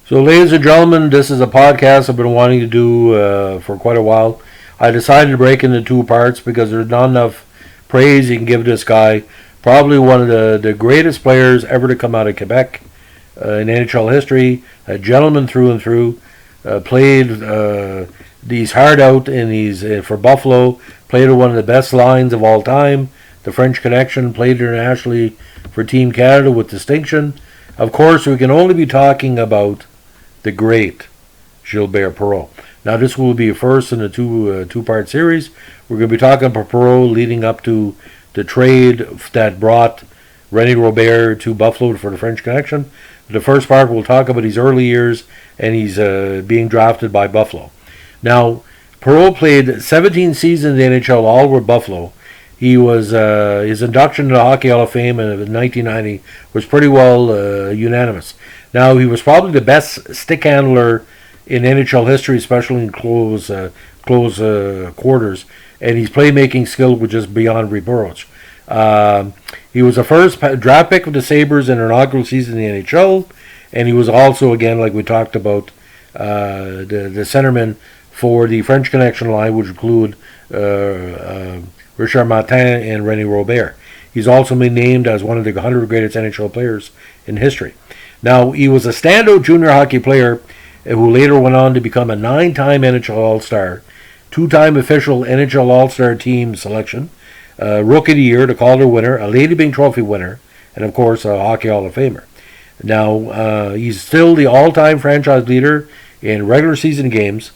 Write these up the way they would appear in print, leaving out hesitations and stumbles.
So, ladies and gentlemen, this is a podcast I've been wanting to do for quite a while. I decided to break into two parts because there's not enough praise you can give this guy. Probably one of the greatest players ever to come out of Quebec in NHL history. A gentleman through and through. Played these hard out in these for Buffalo. Played one of the best lines of all time. The French Connection. Played internationally for Team Canada with distinction. Of course, we can only be talking about the great Gilbert Perreault. Now, this will be first in a two-part series. We're going to be talking about Perreault leading up to the trade that brought René Robert to Buffalo for the French Connection. The first part, we'll talk about his early years, and he's being drafted by Buffalo. Now, Perreault played 17 seasons in the NHL, all with Buffalo. He was his induction to the Hockey Hall of Fame in 1990 was pretty well unanimous. Now, he was probably the best stick handler in NHL history, especially in close quarters, and his playmaking skill was just beyond reproach. He was the first draft pick of the Sabres in their inaugural season in the NHL, and he was also, again, like we talked about, the centerman for the French Connection line, which include Richard Martin and René Robert. He's also been named as one of the 100 greatest NHL players in history. Now, he was a standout junior hockey player who later went on to become a 9-time NHL All-Star, 2-time official NHL All-Star team selection, Rookie of the Year, the Calder winner, a Lady Byng Trophy winner, and of course a Hockey Hall of Famer. Now, he's still the all-time franchise leader in regular season games,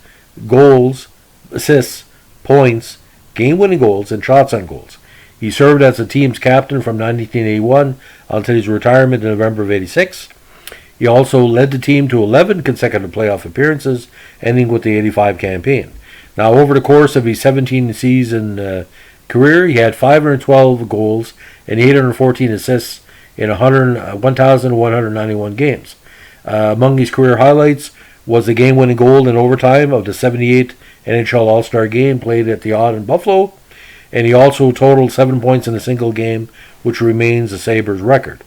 goals, assists, points, game-winning goals, and shots on goals. He served as the team's captain from 1981 until his retirement in November of '86. He also led the team to 11 consecutive playoff appearances, ending with the '85 campaign. Now, over the course of his 17-season career, he had 512 goals and 814 assists in 1,191 games. Among his career highlights was the game-winning goal in overtime of the '78 NHL All-Star Game played at the Odd in Buffalo, and he also totaled 7 points in a single game, which remains the Sabres' record.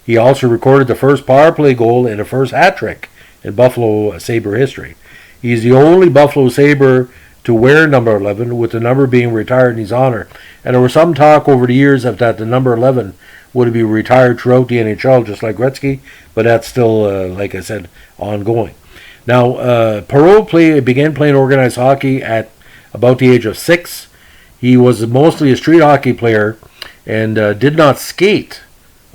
He also recorded the first power play goal and the first hat trick in Buffalo Sabre history. He's the only Buffalo Sabre to wear number 11, with the number being retired in his honor. And there was some talk over the years that the number 11 would be retired throughout the NHL, just like Gretzky, but that's still, like I said, ongoing. Now, Perreault began playing organized hockey at about the age of 6. He was mostly a street hockey player and did not skate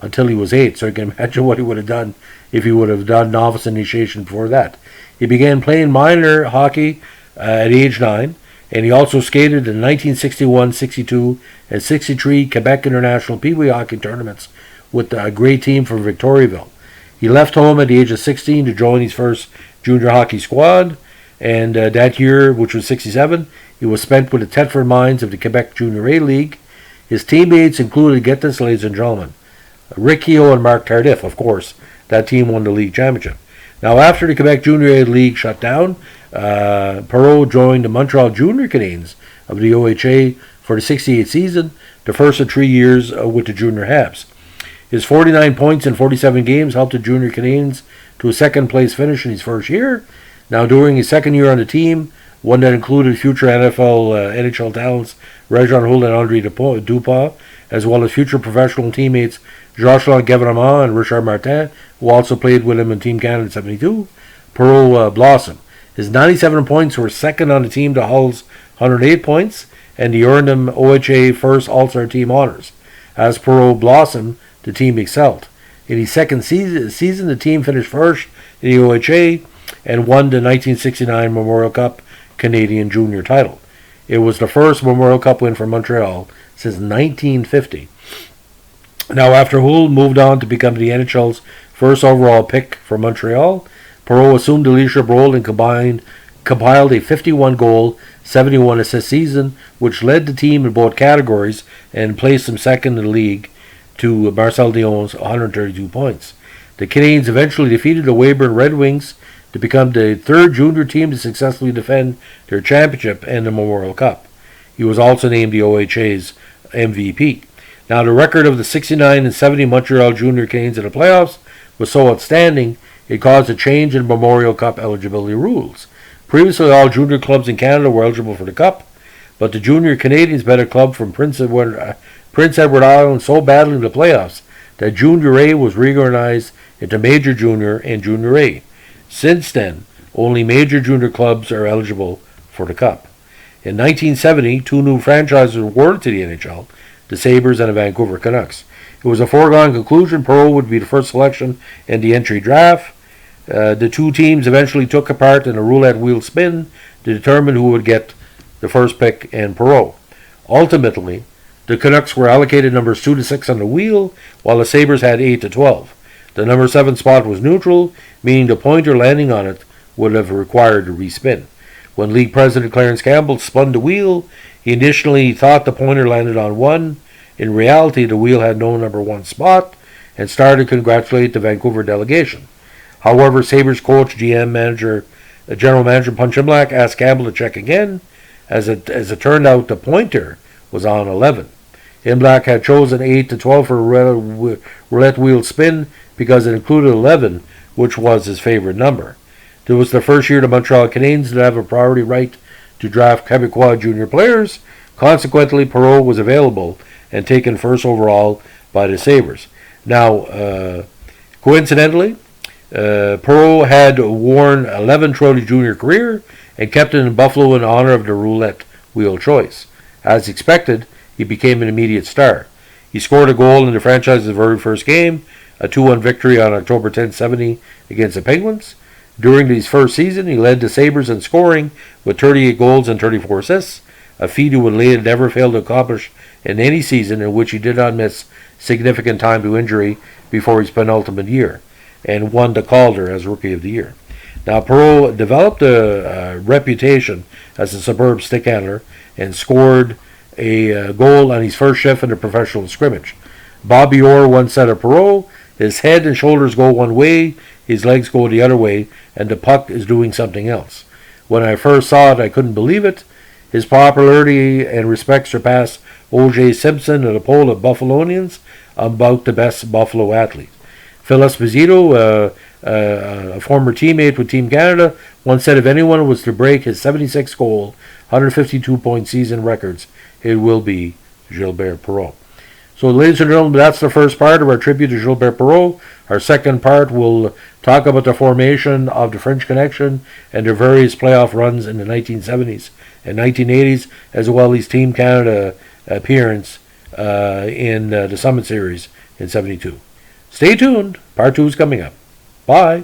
until he was 8, so you can imagine what he would have done if he would have done novice initiation before that. He began playing minor hockey at age 9, and he also skated in 1961, 62, and 63 Quebec International Pee Wee hockey tournaments with a great team from Victoriaville. He left home at the age of 16 to join his first junior hockey squad, and that year, which was 67, he was spent with the Thetford Mines of the Quebec Junior A League. His teammates included, get this, ladies and gentlemen, Rick Keogh and Mark Tardif. Of course, that team won the league championship. Now, after the Quebec Junior A League shut down, Perreault joined the Montreal Junior Canadiens of the OHA for the 68 season, the first of 3 years with the Junior Habs. His 49 points in 47 games helped the Junior Canadiens to a second-place finish in his first year. Now, during his second year on the team, one that included future NHL talents Réjean Houle and André Dupont, as well as future professional teammates Jocelyn Gavramont and Richard Martin, who also played with him in Team Canada in '72, Perreault blossomed. His 97 points were second on the team to Hull's 108 points, and he earned him OHA first All-Star team honors. As Perreault blossomed, the team excelled. In his second season, the team finished first in the OHA and won the 1969 Memorial Cup Canadian Junior title. It was the first Memorial Cup win for Montreal since 1950. Now, after Houle moved on to become the NHL's first overall pick for Montreal, Perreault assumed the leadership role and compiled a 51-goal, 71-assist season, which led the team in both categories and placed him second in the league to Marcel Dionne's 132 points. The Canadiens eventually defeated the Weyburn Red Wings to become the third junior team to successfully defend their championship and the Memorial Cup. He was also named the OHA's MVP. Now, the record of the 69 and 70 Montreal Junior Canadiens in the playoffs was so outstanding, It caused a change in Memorial Cup eligibility rules. Previously, all junior clubs in Canada were eligible for the Cup, but the junior Canadians met a club from Prince Edward Island so badly in the playoffs that Junior A was reorganized into Major Junior and Junior A. Since then, only major junior clubs are eligible for the Cup. In 1970, two new franchises were awarded to the NHL, the Sabres and the Vancouver Canucks. It was a foregone conclusion Perreault would be the first selection in the entry draft. The two teams eventually took part in a roulette wheel spin to determine who would get the first pick and Perreault. Ultimately, the Canucks were allocated numbers 2 to 6 on the wheel, while the Sabres had 8 to 12. The number 7 spot was neutral, meaning the pointer landing on it would have required a respin. When League President Clarence Campbell spun the wheel, he initially thought the pointer landed on 1. In reality, the wheel had no number 1 spot, and started to congratulate the Vancouver delegation. However, Sabres coach, general manager Punch Imlach asked Campbell to check again. As it turned out, the pointer was on 11. Imlach had chosen 8 to 12 for a roulette wheel spin because it included 11, which was his favorite number. This was the first year the Montreal Canadiens did have a priority right to draft Quebecois junior players. Consequently, Perreault was available and taken first overall by the Sabres. Now, coincidentally, Perreault had worn 11 throughout his junior career and kept it in Buffalo in honor of the roulette wheel choice. As expected, he became an immediate star. He scored a goal in the franchise's very first game, a 2-1 victory on October 10, 1970 against the Penguins. During his first season, he led the Sabres in scoring with 38 goals and 34 assists, a feat he would later never fail to accomplish in any season in which he did not miss significant time to injury before his penultimate year, and won the Calder as Rookie of the Year. Now, Perreault developed a reputation as a superb stick handler and scored a goal on his first shift in a professional scrimmage. Bobby Orr once said of Perreault, his head and shoulders go one way, his legs go the other way, and the puck is doing something else. When I first saw it, I couldn't believe it. His popularity and respect surpassed O.J. Simpson and a poll of Buffalonians about the best Buffalo athlete. Phil Esposito, a former teammate with Team Canada, once said if anyone was to break his 76-goal, 152-point season records, it will be Gilbert Perreault. So, ladies and gentlemen, that's the first part of our tribute to Gilbert Perreault. Our second part will talk about the formation of the French Connection and their various playoff runs in the 1970s and 1980s, as well as Team Canada appearance in the Summit Series in 72. Stay tuned. Part 2 is coming up. Bye.